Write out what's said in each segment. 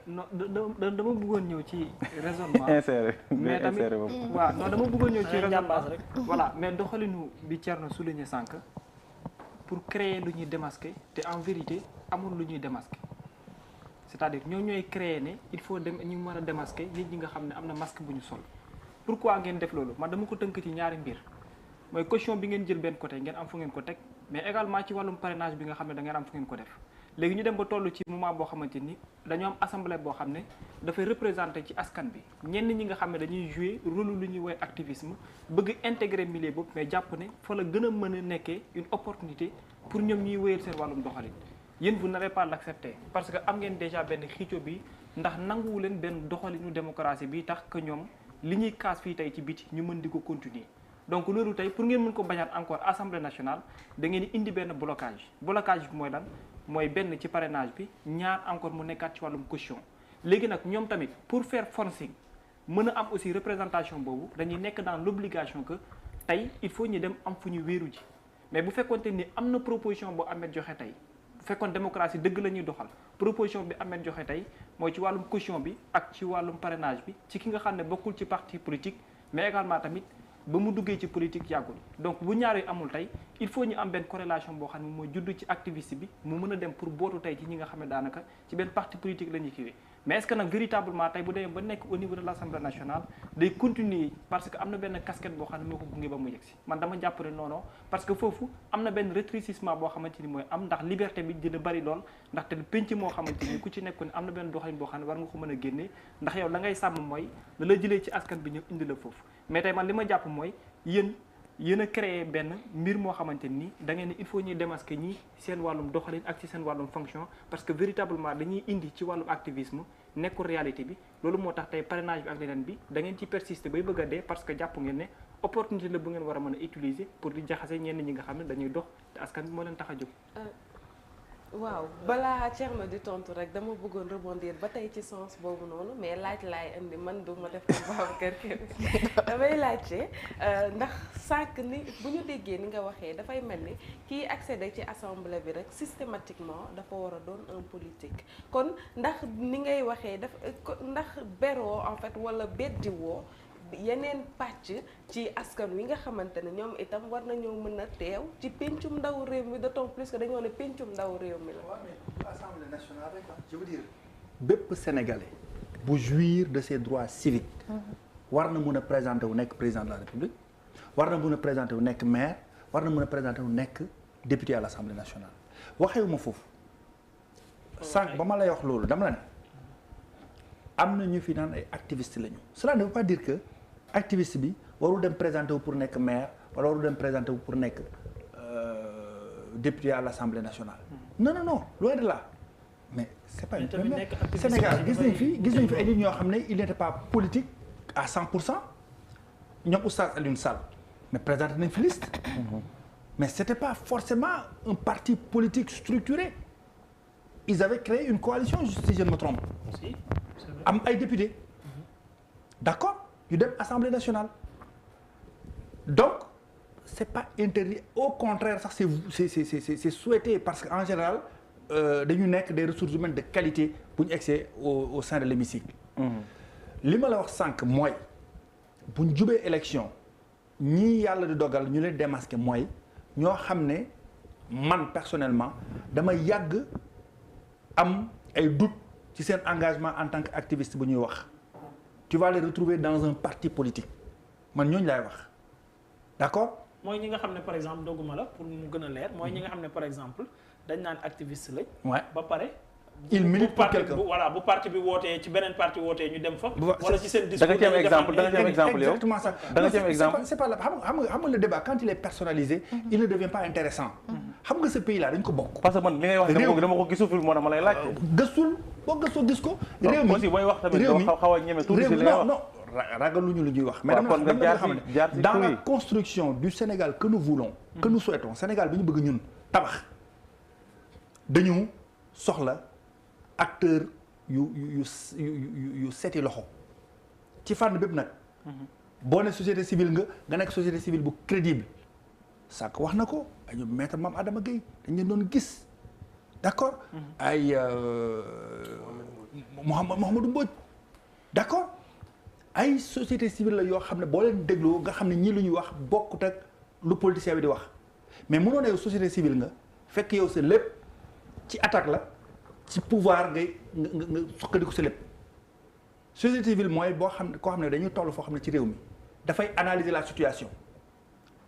non dama bëggoon ñëw ci raisonnement. inséré mais tamit waaw non dama bëggoon ñëw ci raisonnement rek. voilà mais doxalinu bi Thierno souligné sànq pour créer lu ñuy démasquer te en vérité amul lu ñuy démasquer c'est-à-dire ñooy créer ne il faut dem ñu mën a démasquer nit ñi nga xam ne am na masque bu ñu sol. pourquoi ngeen def loolu man dama ko tënk ci ñaari mbir mooy caution bi ngeen jël benn côté ngeen am fu ngeen ko teg mais également ci wàllum parrainage bi nga xam ne da ngeen am fu ngeen ko def. léegi ñu dem ba toll ci moment boo xamante ni dañoo am assemblée boo xam ne dafay représenter ci askan bi ñenn ñi nga xam ne dañuy jouer rôle lu ñuy woowee activisme bëgg intégrer milieu boobu mais jàpp ne fa la gën a mën a nekkee une opportunité pour ñoom ñuy wéyal seen wàllum doxalin yéen vous n'avez pas l'accepter parce que am ngeen déjà benn xiico bi ndax nanguwu leen benn doxalinu démocratie bi tax que ñoom li ñuy kaas fii tey ci biti ñu mën di ko continuer. donc loolu tey pour ngeen mën ko bañaat encore assemblée nationale da ngeen di indi benn blocage blocage bi mooy lan mooy benn ci parrainage bi ñaar encore mu nekkaat ci wàllum caution léegi nag ñoom tamit pour faire forcing mën a am aussi représentation boobu dañuy nekk dans l'obligation que tey il faut ñu dem am fu ñu wéeru ji mais bu fekkoonte ni am na proposition boo Ahmed joxe tey bu fekkoon démocratie dëgg la ñuy doxal proposition bi Ahmed joxe tey mooy ci wàllum caution bi ak ci wàllum parrainage bi ci ki nga xam ne bokkul ci parti politique mais également tamit ba mu duggee ci politique yàggul donc bu ñaar yi amul tey il faut ñu am benn corrélation boo xam ne mooy judd ci activiste bi mu mën a dem pour bootu tey ci ñi nga xam ne daanaka ci benn parti politique la ñuy kiiwee mais est-ce que nag véritablement tey bu demee ba nekk au niveau de l'Assemblée nationale day continuer parce que am na benn casquette boo xam ne moo ko gunge ba mu yegsi man dama jàpp ne non non parce que foofu am na benn rétrécissement boo xamante ni mooy am ndax liberté bi dina bari lool ndaxte penc moo xamante ni ku ci nekk ne am na benn doxalin boo xam ne war nga ko mën a génnee ndax yow la ngay sàmm mooy la la jëlee ci askan bi ñëw indi la foofu mais tey man li ma jàpp mooy yéen a créé benn mbir moo xamante ni da ngeen ne il faut ñuy démasquer ñi seen wàllum doxalin ak ci seen wàllum fonction parce que véritablement dañuy indi ci wàllum activisme nekkul réalité bi loolu moo tax tey parrainage bi ak leneen bi da ngeen ci persister bay bëgg a dee parce que jàpp ngeen ne opportunité la bu ngeen war a mën a utiliser pour di jaxase ñenn ñi nga xam ne dañuy dox te askan bi moo leen tax a jóg. waaw balaa Thierno di tontu rek dama bëggoon rebondir ba tey ci sens boobu noonu mais laaj laay indi man du ma def Babacar Kébé damay laajte ndax sànq ni bu ñu déggee ni nga waxee dafay mel ni kii accéder ci assemblée bi rek systématiquement dafa war a doon un politique kon ndax ni ngay waxee ndax beroo en fait wala beddiwoo yeneen pàcc ci askan wi nga xamante ne ñoom itam war nañoo mën a teew ci pencum ndaw réew mi d'autant plus que dañoo ne pencum ndaw réew mi la. waaw mais assemblée nationale rek je veux dire bépp sénégalais bu jouir de ses droits civiques. war na mën a présenter wu nekk président de la république war na mën a présenter wu nekk maire war na mën a présenter wu nekk député à l'assemblée nationale waxewu ma foofu. sànq ba ma lay wax loolu dama la ne am na ñu fi naan ay activistes lañu. cela ne veut pas dire que. activiste bi warul dem présenter wu pour nekk maire wala warul dem présenter wu pour nekk député à l'Assemblée nationale. non non non loin de là mais c'est pas une première. Sénégal gis nañ fi ay nit ñoo xam ne il n'était pas politique à 100% ñoom Oustaz Alioune Sall mais présenté nañ fi liste. mais c'était pas forcément un parti politique structuré ils avaient créé une coalition si je ne me trompe. am ay députés. d'accord. ñu dem Assemblée nationale donc c'est pas interdit au contraire sax c'est souhaité parce que en général dañu nekk des ressources humaines de qualité bu ñu egsee au sein de l'hémicycle li ma la wax sànq mooy bu ñu jubee élection ñii yàlla di dogal ñu leen démasquer mooy ñoo xam ne man personnellement dama yàgg am ay doute ci seen engagement en tant qu'activiste bu ñuy wax tu vas les retrouver dans un parti politique man ñooñu laay wax d'accord. mooy ñi nga xam ne par exemple dogguma la pour mu gën a leer mooy ñi nga xam ne par exemple dañ naan activiste lañ. ouais ba pare. il milite pour quelqu'un voilà bu parti bi wootee ci beneen parti wootee ñu dem fa. wala ci seen discours da nga ci am exemple da nga ci am exemple yow exactement ça. da nga ci am exemple c'est pas là xam nga le débat quand il est personnalisé. il ne devient pas intéressant. xam nga ce pays là dañ ko bokk. parce que man li ngay wax dama ko gisul moo tax ma lay laaj. gëstul boo gëstoo gis ko. réew mi aussi booy wax tamit doo xaw a ñeme tuuti si li ngay wax. non ragaluñu lu ñuy wax. mais dama la xam ne dans la construction du Sénégal que nous voulons. que nous souhaitons Sénégal bi ñu bëgg ñun tabax dañu soxla acteur yu seti loxo ci fànn bépp nag. boo ne société civile nga nekk société civile bu crédible. sànq wax na ko ay ñoom maître Mame Adama Gueye dañ leen doon gis d'accord ay Mouhamadou Mbodj d'accord ay société civile la yoo xam ne boo leen dégloo nga xam ne ñii lu ñuy wax bokkut ak lu politicien bi di wax mais mënoo ne yow société civile nga fekk yow sa lépp ci attaque la ci pouvoir nga sukkandiku sa lépp société civile mooy boo xam ne koo xam ne dañuy toll foo xam ne ci réew mi dafay analyser la situation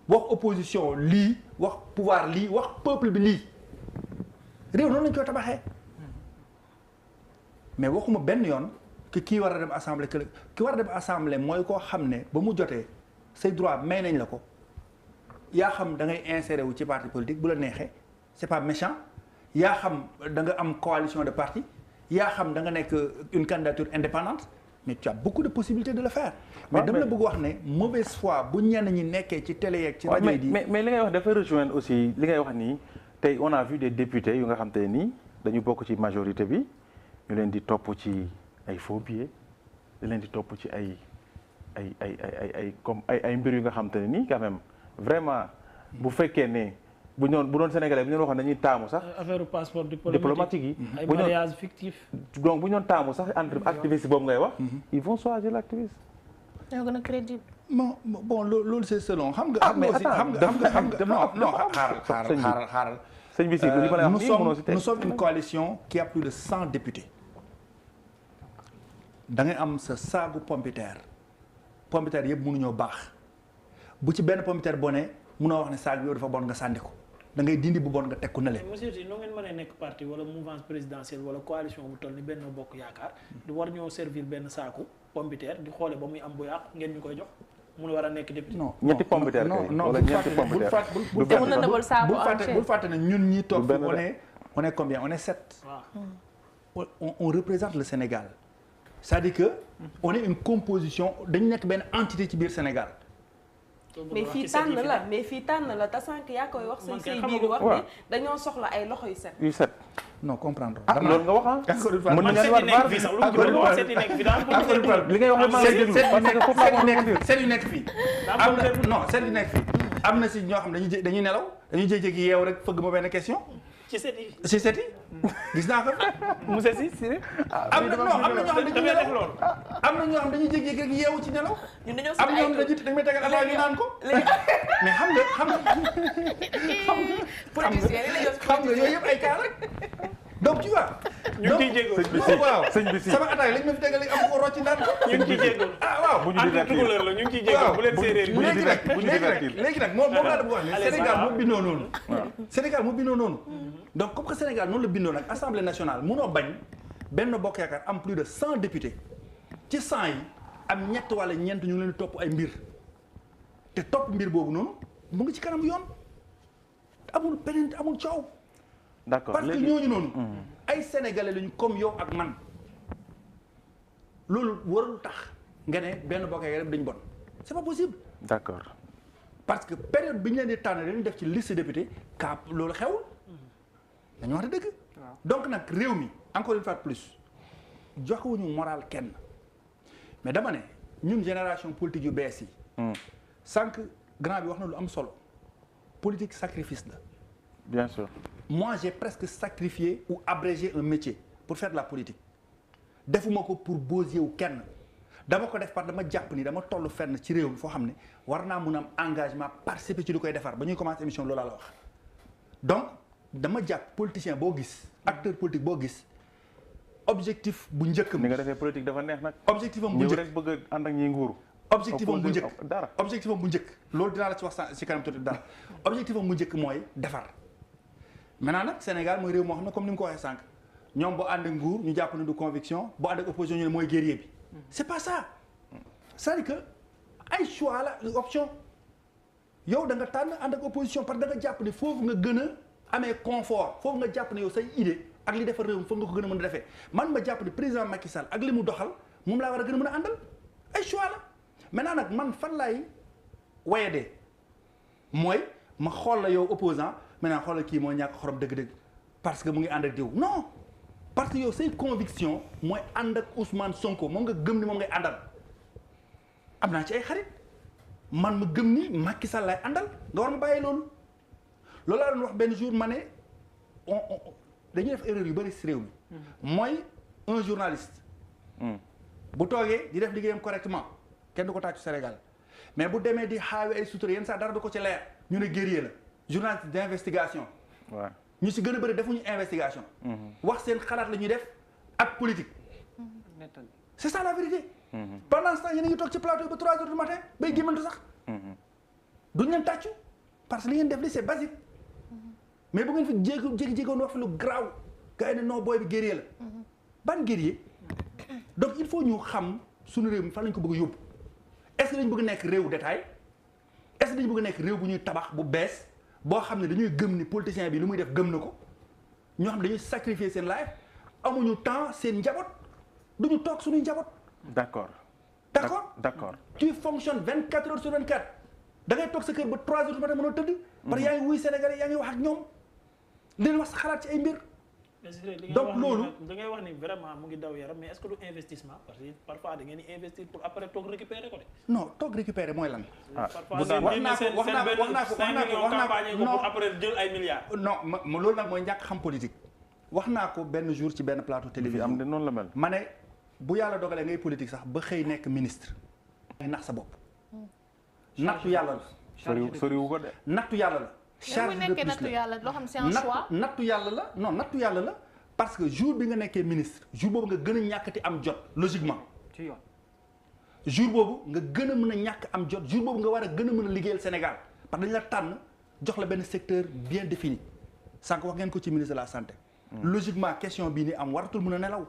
wax opposition lii wax pouvoir lii wax peuple bi lii réew noonu lañ koy tabaxee mais waxuma benn yoon que kii war a dem assemblée que ki war a dem assemblée mooy koo xam ne ba mu jotee say droit may nañ la ko yaa xam da ngay insérer wu ci parti politique bu la neexee c'est pas méchant yaa xam da nga am coalition de partis yaa xam da nga nekk une candidature indépendante mais tu as beaucoup de possibilités de le faire. mais dama la bëgg wax ne mauvaise foi bu ñenn ñi nekkee ci télé yeeg ci rajo yi. mais li ngay wax dafay rejoindre aussi li ngay wax nii tey on a vu des députés yu nga xam te ne nii dañu bokk ci majorité bi ñu leen di topp ci ay faux billets di leen di topp ci comme ay mbir yu nga xam te ne nii quand même vraiment bu fekkee ne. bu doon sénégalais bu ñu waxoon dañuy taamu sax. affaire passeport diplomatique yi. ay mariage fictif. donc bu ñu doon taamu sax entre activiste boobu ngay wax. ils vont choisir l'activiste. ñoo gën a crédible. bon loolu c'est selon xam nga. mais non xaaral. sëñ bi si li ma lay wax nii mënoo si teg nous sommes une coalition qui a plus de 100 députés. da ngay am sa saagu pompiteer yëpp mënuñoo baax bu ci benn pompiteer boo ne mënoo wax ne saag yow dafa bon nga sànni ko da ngay dindi bu bon nga teg ko na leen. monsieur Sy noo ngeen mënee nekk parti wala mouvance présidentielle wala coalition bu toll ni Benno Bokk Yaakaar di war ñoo servir benn saaku pompiteer di xoole ba muy am bu yàqu ngeen ñu koy jox mun a war a nekk député. non ñetti pompiteer kay wala ñetti pompiteer bul fàtte ne ñun ñi toog on est combien on est 7. waaw on représente le Sénégal c'est-à-dire que on est une composition dañu nekk benn entité ci biir Sénégal. mais fii tànn la te sànq yaa koy wax say biir wax ne dañoo soxla ay loxo yu set. non comprendre. loolu nga wax ah. mën nañu war nekk fii sax lu mu wax seet yi nekk fii daal li ngay wax ma déglu parce que foofu laa ko seet yu nekk fii. seet yu nekk fii am na si ñoo xam dañuy nelaw dañuy jékki-jékki yeew rek fëgg ma benn question. ci seet yi gis naa ko. monsieur Sy am na ñoo xam dañuy nelaw am na ñoo xam dañuy jékki-jékki rek yeewu ci nelaw. ñun dañoo am na ñoo xam dañu may tegal avant ñu naan ko. mais xam nga yooyu yëpp ay cas rek donc tu vois. ñu ngi ciy jéego waaw sëñ bi si sama attaque lañ ma fi tegal am ko rocci naan ko. ñu ngi ciy jéego waaw. bu ñu divertir la ñu ngi ciy jéego bu leen séeréer léegi nag moom laa doon wax ne Sénégal moo bindoo noonu. Sénégal moo bindoo noonu. donc comme que Sénégal noonu la bindoo nag assemblée nationale munoo bañ Benno Bokk Yaakaar am plus de 100 députés ci 100 yi am ñett wala ñeent ñu leen topp ay mbir te topp mbir boobu noonu mu ngi ci kanam yoon amul beneen amul coow. d'accord parce que ñooñu noonu. ay sénégalais lañu comme yow ak man loolu warul tax nga ne Benno Bokk Yaakaar dañu bon c'est pas possible. d'accord parce que période bi ñu leen di tànn dañu def ci liste député ka loolu xewul dañu wax dëgg. donc nag réew mi encore une fois de plus joxewuñu moral kenn mais dama ne ñun génération politique yu bees yi. sànq grand bi wax na lu am solo politique sacrifice la. bien sûr. moi j'ai presque sacrifié ou abrégé un métier pour faire de la politique defuma ko pour bosier wu kenn dama ko def parce que dama jàpp ni dama toll fenn ci réew mi foo xam ne war naa mun am engagement participer ci lu koy defar ba ñuy commencer émission loolu la wax donc dama jàpp politicien boo gis acteur politique boo gis objectif bu njëkk ni nga defee politique dafa neex nag. objectif am bu njëkk ñëw rek bëgg a ànd ak ñi nguuru. objectif am bu njëkk dara objectif am bu njëkk loolu dinaa la ci wax ci kanam tuuti dara objectif am bu njëkk mooy defar. maintenant nag Sénégal mooy réew moo xam ne comme ni mu ko waxee sànq ñoom boo ànd ak nguur ñu jàpp ne du conviction boo ànd ak opposition ñu ne mooy guerrier bi c'est pas ça c'est-à-dire que ay choix la option yow da nga tànn ànd ak opposition parce que da nga jàpp ne foofu nga gën a amee confort foofu nga jàpp ne yow say idée ak li defar réew mi foofu nga ko gën a mën a defee man ma jàpp ne président Macky Sall ak li mu doxal moom laa war a gën a mën a àndal ay choix la maintenant nag man fan laay wayadee mooy ma xool la yow opposant maintenant xoolal kii mooy ñàkk xorom dëgg-dëgg parce que mu ngi ànd ak diw non parce que yow say conviction mooy ànd ak Ousmane Sonko moom nga gëm ni moom ngay àndal am naa ci ay xarit man ma gëm ni Macky Sall laay àndal nga war ma bàyyee loolu laa doon wax benn jour ma ne dañuy def erreur yu bëri si réew mi mooy un journaliste. bu toogee di def liggéeyam correctement kenn du ko tàccu Sénégal mais bu demee di xaawi ay sutura yenn saa dara du ko ci leer ñu ne guerrier la journaliste d'investigation. waaw ñu si gën a bëri defuñu investigation. wax seen xalaat la ñuy def ak politique. c'est ça la vérité. pendant ce temps yéen a ngi toog ci plateau ba 3 heures du matin bay gémmantu sax. duñ leen tàccu parce que li ngeen def li c'est basique. mais bu ngeen fi jékki-jékkoon wax fi lu garaaw gars yi ne non booy bi guerrier la. ban guerrier. donc il faut ñu xam suñu réew mi fan lañ ko bëgg a yóbbu est-ce que dañu bëgg nekk réew détail est-ce que dañu bëgg nekk réew bu ñuy tabax bu bees boo xam ne dañuy gëm ni politicien bi lu muy def gëm na ko ñoo xam ne dañuy sacrifier seen life amuñu temps seen njaboot duñu toog suñuy njaboot. d'accord. d'accord. tu fonctionnes 24 heures sur 24 da ngay toog sa kër ba 3 heures du matin mënoo tëdd. parce que yaa ngi wuy Sénégalais yaa ngi wax ak ñoom di leen wax sa xalaat ci ay mbir. donc loolu da ngay wax ni vraiment mu ngi daw yaram mais est-ce que du investissement parce que parfois da ngeen di investir pour après toog récupérer ko de. non toog récupérer mooy lan. parfois wax naa ko après jël ay milliards. non ma loolu nag mooy ñàkk xam politique. wax naa ko benn jour ci benn plateau télévision am de noonu la mel. ma ne bu yàlla dogalee ngay politique sax ba xëy nekk ministre. ngay nax sa bopp. nattu yàlla la. soriwu ko de. nattu yàlla la. charge de plus nattu yàlla loo xam c'est un choix. nattu yàlla la non nattu yàlla la parce que jour bi nga nekkee ministre jour boobu nga gën a ñàkkati am jot logiquement. ci yoon. jour boobu nga gën a mën a ñàkk am jot jour boobu nga war a gën a mën a liggéeyal Sénégal parce que dañu la tànn jox la benn secteur bien défini sànq wax ngeen ko ci ministre de la santé. logiquement question bii ni am waratul mën a nelaw.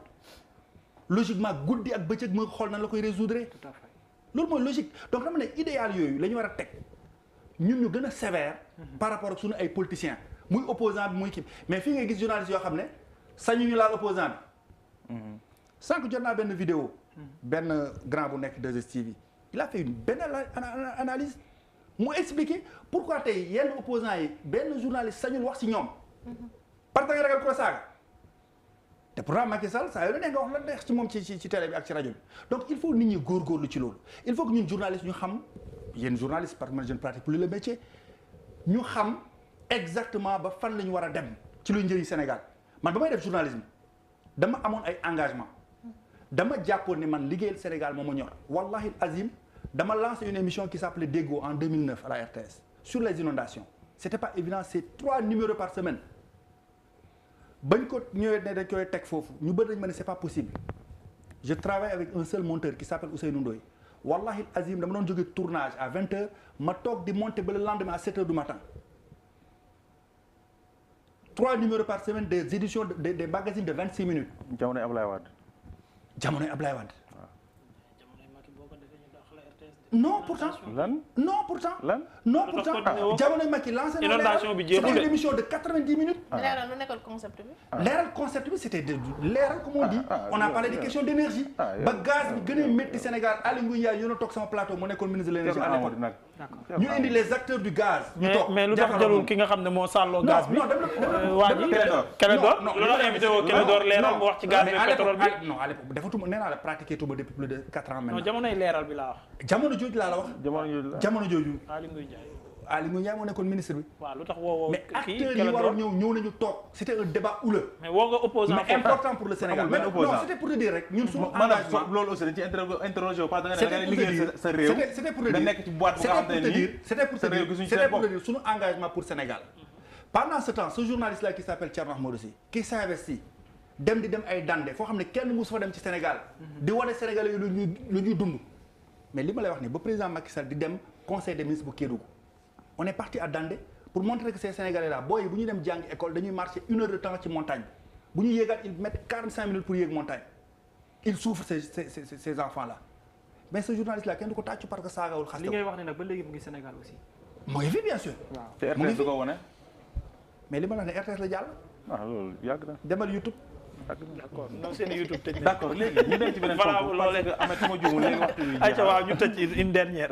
logiquement guddi ak bëccëg mu xool nan la koy résoudre. tout à fait loolu mooy logique donc dama ne idéal yooyu la ñu war a teg ñun ñu gën a sévère. par rapport ak suñu ay politiciens muy opposant bi muy kii mais fii ngay gis journaliste yoo xam ne sañuñu laal opposant bi. sànq jot naa benn vidéo. benn grand bu nekk 2STV il a fait une benn analyse mu expliquer pourquoi tey yenn opposants yi benn journaliste sañul wax ci ñoom. parce que nga ragal ko saaga. te pourtant Macky Sall saa yoo ne nga wax la neex ci moom ci télé bi ak ci rajo bi donc il faut nit ñi góorgóorlu ci loolu il faut que ñun journaliste ñu xam yéen journaliste parce que man je ne pratique plus le métier ñu xam exactement ba fan la ñu war a dem ci luy njëriñ Sénégal man ba may def journalisme dama amoon ay engagement dama jàppoon ne man liggéeyal Sénégal moo ma ñor wallahi azim dama lancé une émission qui s'appelait Déggo en 2009 à la RTS sur les inondations c'était pas évident c'est 3 numéros par semaine bañ ko ñëwee ne dañ koy teg foofu ñu bëri dañ ma ne c'est pas possible je travaille avec un seul monteur qui s'appelle Ousseynou Ndoye wallahi azim dama doon jóge tournage à 20h ma toog di monter ba le lendemain à 7h du matin 3 numéros par semaine des éditions des magazines de 26 minutes. jamonoy Ablaye Wade. jamonoy Ablaye Wade. non pourtant lan. non pourtant. lan non pourtant jamonoy Macky lancé na inondation bi jeexul c'était une émission de 90 minutes. leeral lu nekkoon concept bi. leeral concept bi c'était de leeral comme on dit. on a parlé des questions d'énergie. ba gaz bi gën a métti Sénégal Aly Ngouille Ndiaye yéen a toog sama plateau mu nekkoon ministre de l'énergie à l'époque. ñu indi les acteurs du gaz. ñu toog mais lu tax jëlul ki nga xam ne moo sàlloo gaz bi. waa ji Clédor loolu invité woo Clédor leeral mu wax ci gaz bi pétrole bi. non à l'époque defatuma nee naa la pratiqué tuma depuis plus de 4 ans maintenant. non jamonoy leeral bi laa wax. jamono jooju laa la wax. jamono jooju. Aly Ngouille Ndiaye. Aly Ngouille Ndiaye moo nekkoon ministre bi. waaw lu tax woo mais acteurs yi waroon ñëw nañu toog c'était un débat houleux. mais woo nga opposant mais important pour le Sénégal. benn opposant non c'était pour te dire rek ñun suñu engagement. loolu aussi dañ ci interroger parce que da nga liggéey sa réew. c'était pour te dire nga nekk ci boîte bu nga xam ne nii c'était pour te dire suñu engagement pour Sénégal. pendant ce temps ce journaliste là qui s'appelle Thierno Ahmadou Sy qui s'investit dem di dem ay dande foo xam ne kenn musu fa dem ci Sénégal. di wane Sénégalais yi lu ñuy dund. mais li ma lay wax nii ba président Macky Sall di dem conseil des ministres bu Kédougou on est parti à Dandé pour montrer que ces Sénégalais là booy bu ñu dem jàngi école dañuy marcher 1 heure de temps ci montagne bu ñu yéegaat ils mettent 45 minutes pour yéeg montagne ils souffrent ces enfants là mais ce journaliste là kenn du ko tàccu parce que saagawul xas. li ngay wax ne nag ba léegi mu ngi Sénégal aussi. mu ngi fi bien sûr. waaw te RTS du ko wane. mais li ma la wax ne RTS la jàll. waaw loolu yàgg na. demal YouTube. d'accord donc seen YouTube tëj na. d'accord léegi ñu dem ci beneen voilà point parce que Ameth su ma juumul léegi waxtu wi jeex na. ayca waaw ñu tëj une dernière.